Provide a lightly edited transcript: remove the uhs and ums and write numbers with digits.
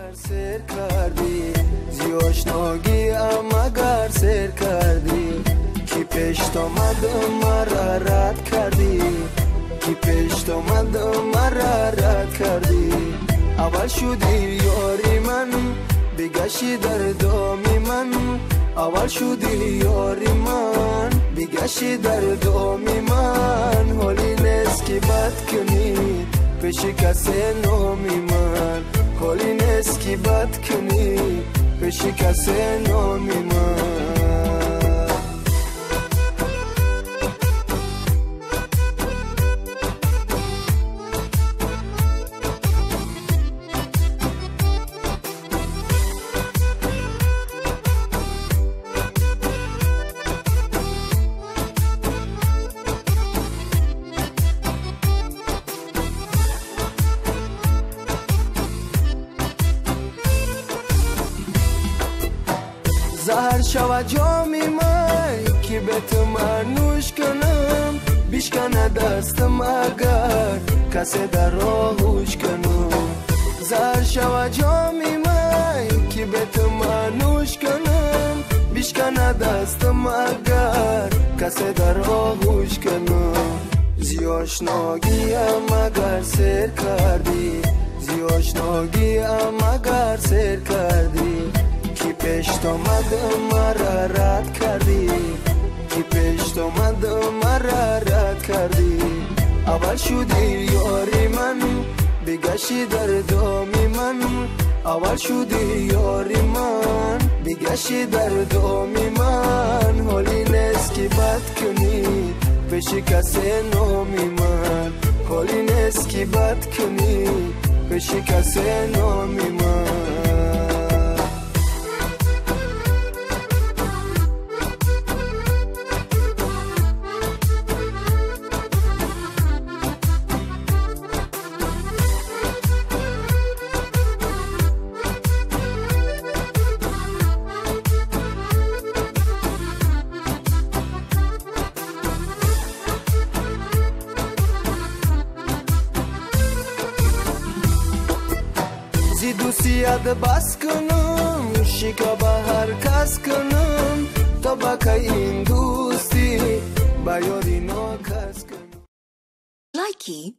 اگر سر کردی زیاشناگی اگر سر کردی کی پیشت آمد مرا رد کردی کی پیشت آمد مرا رد کردی اول شدی یاری من بگشی در دامی من اول شدی یاری من بگشی در دامی من حالی نیست که بد کنی پیش کسی نامی من حالی نیست که بد کنی پیش کسی نامی من زهر شود جامی من که به تو نوش کنم بیشکنه دستم اگر کسی در راهوش کنم زهر شود جامی من که به تو نوش کنم بیشکنه دستم اگر کسی در راهوش کنم زیاشناگی اگر سر کردی زیاشناگی اگر سر کردی کی پیشت آمد مرا رد کردی کی پیشت آمد مرا رد کردی اول شدی یاری من بگشی در دامی من اول شدی یاری من بگشی در دامی من حالی نیست که بد کنی پیش کسی نامی من حالی نیست که بد کنی پیش کسی نامی من زی دوستیت بس کنم شیکا به هر کس کنم تا بکه این دوستی به یاری ناکس کنم لایکی